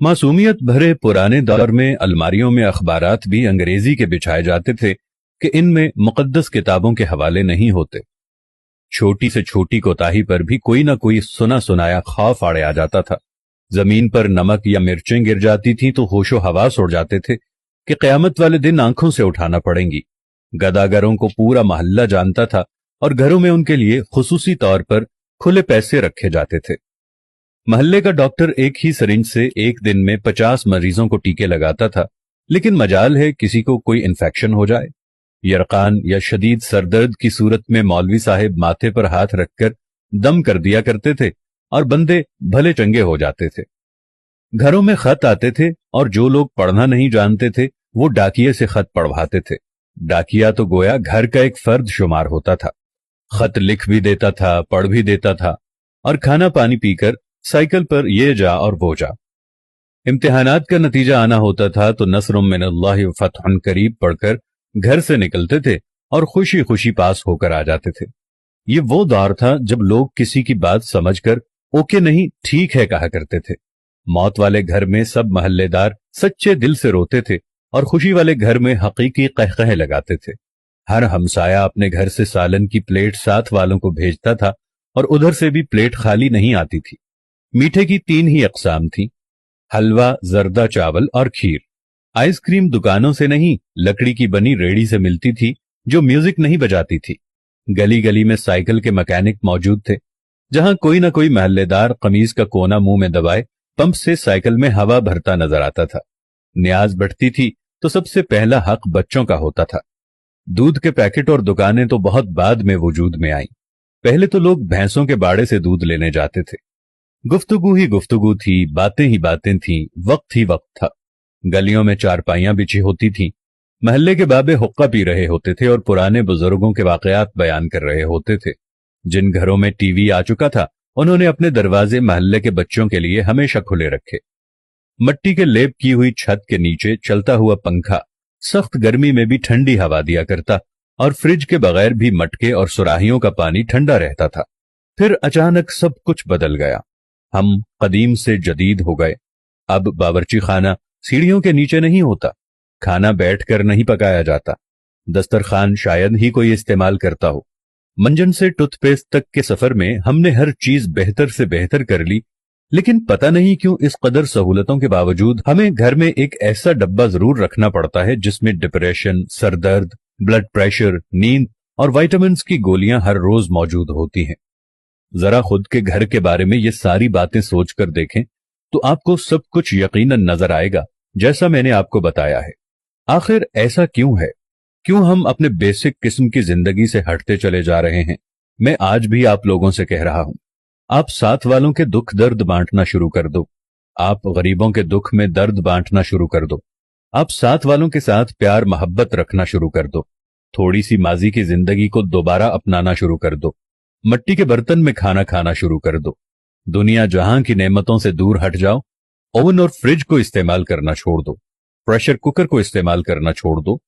मासूमियत भरे पुराने दौर में अलमारियों में अखबारात भी अंग्रेजी के बिछाए जाते थे कि इनमें मुकद्दस किताबों के हवाले नहीं होते। छोटी से छोटी कोताही पर भी कोई ना कोई सुना सुनाया खौफ आड़े आ जाता था। जमीन पर नमक या मिर्चें गिर जाती थी तो होशो हवास उड़ जाते थे कि कयामत वाले दिन आंखों से उठाना पड़ेंगी। गदागरों को पूरा मोहल्ला जानता था और घरों में उनके लिए खुसूसी तौर पर खुले पैसे रखे जाते थे। मोहल्ले का डॉक्टर एक ही सिरिंज से एक दिन में 50 मरीजों को टीके लगाता था, लेकिन मजाल है किसी को कोई इन्फेक्शन हो जाए। यरकान या शदीद सरदर्द की सूरत में मौलवी साहिब माथे पर हाथ रखकर दम कर दिया करते थे और बंदे भले चंगे हो जाते थे। घरों में खत आते थे और जो लोग पढ़ना नहीं जानते थे वो डाकिये से खत पढ़वाते थे। डाकिया तो गोया घर का एक फर्द शुमार होता था। खत लिख भी देता था, पढ़ भी देता था और खाना पानी पीकर साइकिल पर ये जा और वो जा। इम्तिहानात का नतीजा आना होता था तो नस्रुम मिनल्लाहि व फतहुन करीब पढ़कर घर से निकलते थे और खुशी खुशी पास होकर आ जाते थे। ये वो दौर था जब लोग किसी की बात समझकर ओके नहीं ठीक है कहा करते थे। मौत वाले घर में सब महल्लेदार सच्चे दिल से रोते थे और खुशी वाले घर में हकीकी कहकहे लगाते थे। हर हमसाया अपने घर से सालन की प्लेट साथ वालों को भेजता था और उधर से भी प्लेट खाली नहीं आती थी। मीठे की 3 ही अकसाम थी, हलवा, जर्दा चावल और खीर। आइसक्रीम दुकानों से नहीं, लकड़ी की बनी रेड़ी से मिलती थी जो म्यूजिक नहीं बजाती थी। गली गली में साइकिल के मैकेनिक मौजूद थे। जहां कोई ना कोई महल्लेदार कमीज का कोना मुंह में दबाए पंप से साइकिल में हवा भरता नजर आता था। न्याज बढ़ती थी तो सबसे पहला हक बच्चों का होता था। दूध के पैकेट और दुकानें तो बहुत बाद में वजूद में आई। पहले तो लोग भैंसों के बाड़े से दूध लेने जाते थे। गुफ्तगू ही गुफ्तगू थी, बातें ही बातें थी, वक्त ही वक्त था। गलियों में चारपाइयां बिछी होती थीं। महल्ले के बाबे हुक्का पी रहे होते थे और पुराने बुजुर्गों के वाकयात बयान कर रहे होते थे। जिन घरों में टीवी आ चुका था उन्होंने अपने दरवाजे महल्ले के बच्चों के लिए हमेशा खुले रखे। मट्टी के लेप की हुई छत के नीचे चलता हुआ पंखा सख्त गर्मी में भी ठंडी हवा दिया करता और फ्रिज के बगैर भी मटके और सुराहियों का पानी ठंडा रहता था। फिर अचानक सब कुछ बदल गया। हम कदीम से जदीद हो गए। अब बावर्ची खाना सीढ़ियों के नीचे नहीं होता, खाना बैठकर नहीं पकाया जाता, दस्तरखान शायद ही कोई इस्तेमाल करता हो। मंजन से टूथपेस्ट तक के सफर में हमने हर चीज बेहतर से बेहतर कर ली, लेकिन पता नहीं क्यों इस कदर सहूलतों के बावजूद हमें घर में एक ऐसा डब्बा जरूर रखना पड़ता है जिसमें डिप्रेशन, सरदर्द, ब्लड प्रेशर, नींद और विटामिन्स की गोलियां हर रोज मौजूद होती हैं। जरा खुद के घर के बारे में ये सारी बातें सोचकर देखें तो आपको सब कुछ यकीनन नजर आएगा जैसा मैंने आपको बताया है। आखिर ऐसा क्यों है? क्यों हम अपने बेसिक किस्म की जिंदगी से हटते चले जा रहे हैं? मैं आज भी आप लोगों से कह रहा हूं, आप साथ वालों के दुख दर्द बांटना शुरू कर दो। आप गरीबों के दुख में दर्द बांटना शुरू कर दो। आप साथ वालों के साथ प्यार मोहब्बत रखना शुरू कर दो। थोड़ी सी माजी की जिंदगी को दोबारा अपनाना शुरू कर दो। मट्टी के बर्तन में खाना खाना शुरू कर दो। दुनिया जहां की नेमतों से दूर हट जाओ। ओवन और फ्रिज को इस्तेमाल करना छोड़ दो। प्रेशर कुकर को इस्तेमाल करना छोड़ दो।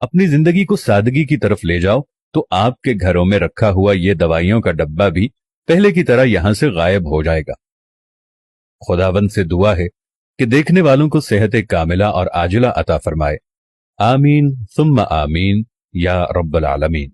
अपनी जिंदगी को सादगी की तरफ ले जाओ तो आपके घरों में रखा हुआ ये दवाइयों का डब्बा भी पहले की तरह यहां से गायब हो जाएगा। खुदावंद से दुआ है कि देखने वालों को सेहत कामिला और आजिला अता फरमाए। आमीन सुम्मा आमीन या रब्बल आलमीन।